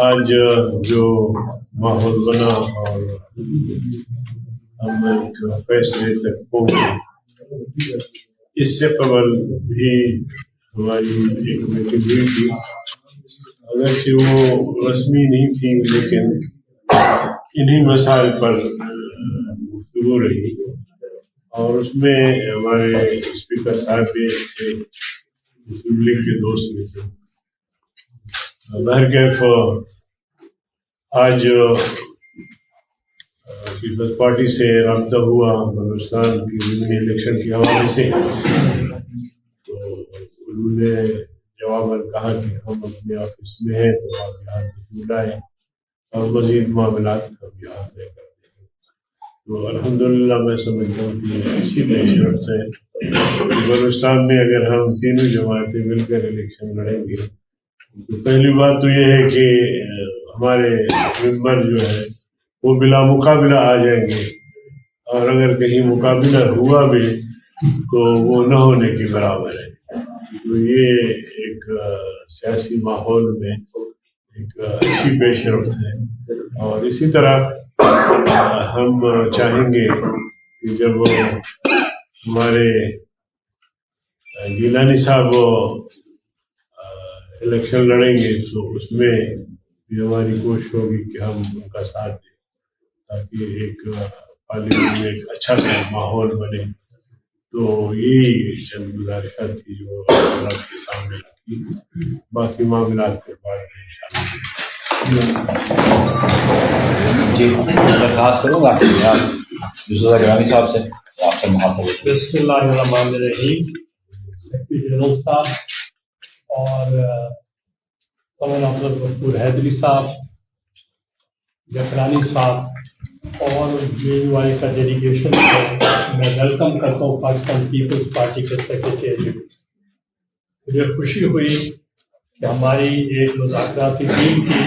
آج جو ماحول بنا اور ہم ایک فیصلے تک پہنچے، اس سے قبل بھی ہماری ایک میٹنگ ہوئی تھی، اگرچہ وہ رسمی نہیں تھی لیکن انہی مسائل پر گفتگو رہی، اور اس میں ہمارے اسپیکر صاحب بھی تھے، مسلم لیگ کے دوست میں تھے۔ بہرکیف آج پیپلز پارٹی سے رابطہ ہوا بلوچستان کی ضمنی الیکشن کے حوالے سے، تو انہوں نے جواباً کہا کہ ہم اپنے آفس میں ہیں تو آپ یہاں تشریف لائیں اور مزید معاملات ہم یہاں طے کرتے ہیں۔ تو الحمدللہ میں سمجھتا ہوں کہ اسی پیش رفت ہے بلوچستان میں اگر ہم تینوں جماعتیں مل کر الیکشن لڑیں گے تو پہلی بات تو یہ ہے کہ ہمارے ممبر جو ہے وہ بلا مقابلہ آ جائیں گے، اور اگر کہیں مقابلہ ہوا بھی تو وہ نہ ہونے کے برابر ہے۔ تو یہ ایک سیاسی ماحول میں ایک اچھی پیش رفت ہے، اور اسی طرح ہم چاہیں گے کہ جب ہمارے گیلانی صاحب الیکشن لڑیں گے تو اس میں بھی ہماری کوشش ہوگی کہ ہم ان کا ساتھ دیں تاکہ ایک پارلیمنٹ میں ایک اچھا سا ماحول بنے۔ تو یہی چند گزارشات تھی جو آپ کے سامنے رکھی، باقی معاملات کے بعد میں انشاءاللہ جی درخواست کروں گا یوسف گرامی صاحب سے آپ سے مخاطب۔ بسم اللہ الرحمن الرحیم۔ سیکرٹری جنرل صاحب اور مولانا عبد الغفور حیدری صاحب، جکرانی صاحب اور JUI کا ڈیلیگیشن کو میں ویلکم کرتا ہوں پاکستان پیپلز پارٹی کے سیکریٹری۔ مجھے خوشی ہوئی کہ ہماری ایک مذاکراتی ٹیم تھی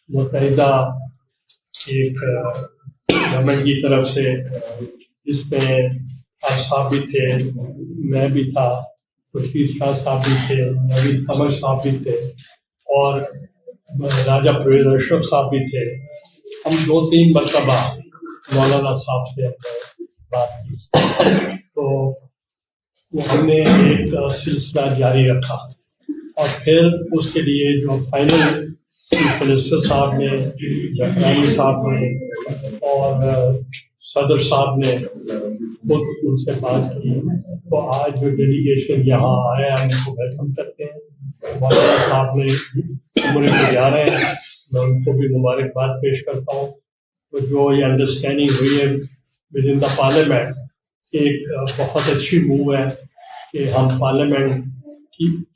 متحدہ ایک گورنمنٹ کی طرف سے، جس میں آپ صاحب بھی تھے، میں بھی تھا، خورشید شاہ صاحب بھی تھے، نوید قمر صاحب بھی تھے، اور راجہ پرویز اشرف صاحب بھی تھے۔ ہم 2-3 مرتبہ مولانا صاحب سے ہم نے بات کی، تو وہ ہم نے ایک سلسلہ جاری رکھا، اور پھر اس کے لیے جو فائنل چیف منسٹر صاحب نے، جکرانی صاحب نے اور صدر صاحب نے خود ان سے بات کی، تو آج جو ڈیلیگیشن یہاں آیا ہم ان کو ویلکم کرتے ہیں۔ مولانا صاحب نے عمرے کو جا رہے ہیں، میں ان کو بھی مبارکباد پیش کرتا ہوں۔ تو جو یہ انڈرسٹینڈنگ ہوئی ہے ود ان دا پارلیمنٹ، ایک بہت اچھی موو ہے کہ ہم پارلیمنٹ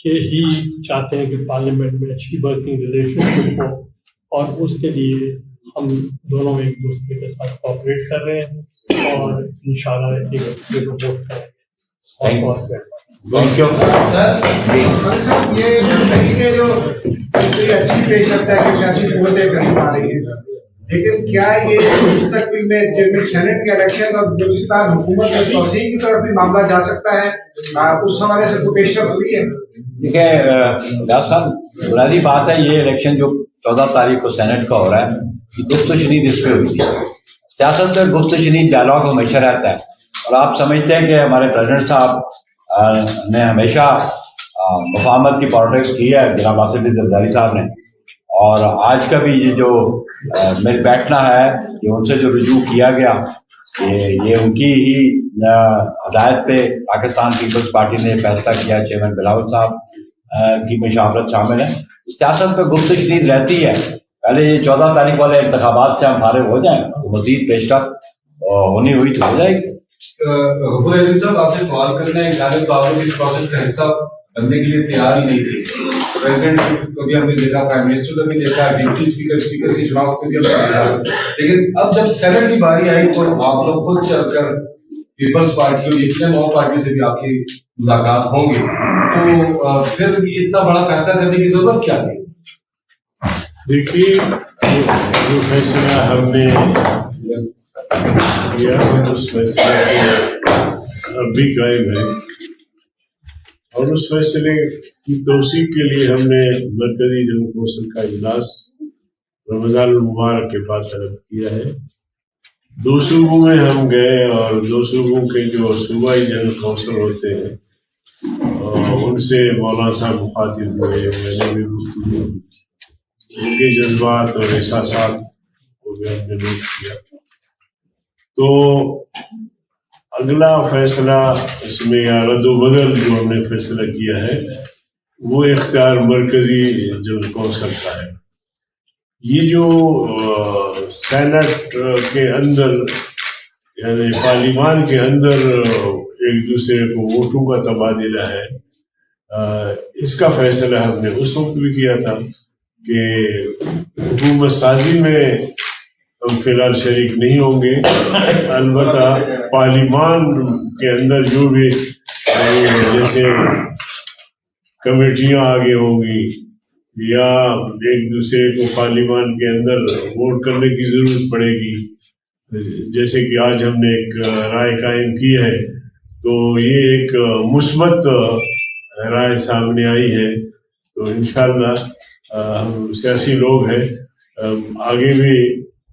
کے ہی چاہتے ہیں کہ پارلیمنٹ میں اچھی ورکنگ ریلیشن شپ ہو، اور اس کے لیے ہم دونوں ایک دوسرے کے ساتھ کوآپریٹ کر رہے ہیں اور انشاءاللہ ایک دوسرے کو ووٹ کریں گے۔ سر یہ طریقے جو اچھی پیش رفت ہے کہ سیاسی قوتیں قریب آ رہی ہیں، لیکن کیا یہ مستقبل میں سینٹ کے الیکشن اور بلوچستان حکومت میں توسیع کی طرف بھی معاملہ جا سکتا ہے؟ اس حوالے سے کوئی پیش رفت ہوئی ہے؟ دیکھیں ریاض صاحب، بنیادی بات ہے یہ الیکشن جو 14 تاریخ کو سینٹ کا ہو رہا ہے، یہ گفت و شنید اس پہ ہوئی تھی۔ سیاست میں گفت و شنید ڈائلاگ ہمیشہ رہتا ہے، اور آپ سمجھتے ہیں کہ ہمارے پریزیڈنٹ صاحب نے ہمیشہ مفاہمت کی پالیٹکس کی ہے، جناب آصف علی زرداری صاحب نے، اور آج کا بھی یہ جو مل بیٹھنا ہے، یہ ان سے جو رجوع کیا گیا، یہ ان کی ہی ہدایت پہ پاکستان پیپلز پارٹی نے فیصلہ کیا، چیئرمین بلاول صاحب کی مشاورت شامل ہے۔ سیاست میں گفت و شنید رہتی ہے، پہلے یہ 14 تاریخ والے انتخابات سے ہم فارغ ہو جائیں تو مزید پیش رفت ہونی ہوئی تو ہو جائے گی۔ غفور حیدری صاحب، آپ سے سوال کرنا ہے، جانب تو آپ لوگ اس پروسیس کا حصہ بننے کے لیے تیار ہی نہیں تھے۔ پریزیڈنٹ کو بھی ہم نے دیکھا، پرائم منسٹر کو بھی دیکھا، ڈپٹی اسپیکر کی چناؤ کو بھی ہم نے دیکھا، لیکن اب جب سینٹ کی باری آئی تو آپ لوگ خود چل کر پیپلز پارٹی اور یقیناً اور پارٹیوں سے بھی آپ کی ملاقات ہوں گی، تو پھر اتنا بڑا فیصلہ کرنے کی ضرورت کیا تھی؟ دیکھیے، جو فیصلہ ہم نے کیا اس فیصلے اب بھی قائم ہے اور اس فیصلے کی توثیق کے لیے ہم نے مرکزی جنرل کونسل کا اجلاس رمضان المبارک کے بعد طلب کیا ہے. 2 صوبوں میں ہم گئے اور 2 صوبوں کے جو صوبائی جنرل کونسل ہوتے ہیں ان سے مولانا صاحب مخاطب ہوئے. میں نے بھی ان کے جذبات اور احساسات کو بھی ہم نے نوٹ کیا. تو اگلا فیصلہ اس میں یا رد و بدل جو ہم نے فیصلہ کیا ہے وہ اختیار مرکزی جنرل کونسل کا ہے. یہ جو سینٹ کے اندر یعنی پارلیمان کے اندر ایک دوسرے کو ووٹوں کا تبادلہ ہے، اس کا فیصلہ ہم نے اس وقت بھی کیا تھا کہ حکومت سازی میں ہم فی الحال شریک نہیں ہوں گے. البتہ پارلیمان کے اندر جو بھی جیسے کمیٹیاں آگے ہوں گی یا ایک دوسرے کو پارلیمان کے اندر ووٹ کرنے کی ضرورت پڑے گی، جیسے کہ آج ہم نے ایک رائے قائم کی ہے، تو یہ ایک مثبت رائے سامنے آئی ہے. تو انشاءاللہ ہم سیاسی لوگ ہیں، آگے بھی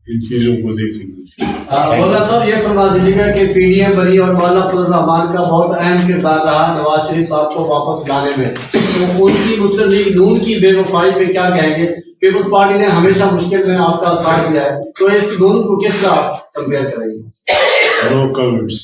ان چیزوں کو دیکھیں گے. مولانا صاحب یہ فرما دیجیے گا کہ پی ڈی ایم بنی اور مولانا فضل الرحمان کا بہت اہم کردار رہا نواز شریف صاحب کو واپس لانے میں، تو ان کی مسلم لیگ نون کی بے وفائی پہ کیا کہیں گے؟ پیپلز پارٹی نے ہمیشہ مشکل میں آپ کا ساتھ دیا ہے، تو اس دونوں کو کس طرح کمپیئر کریں گے؟ نو کمنٹس.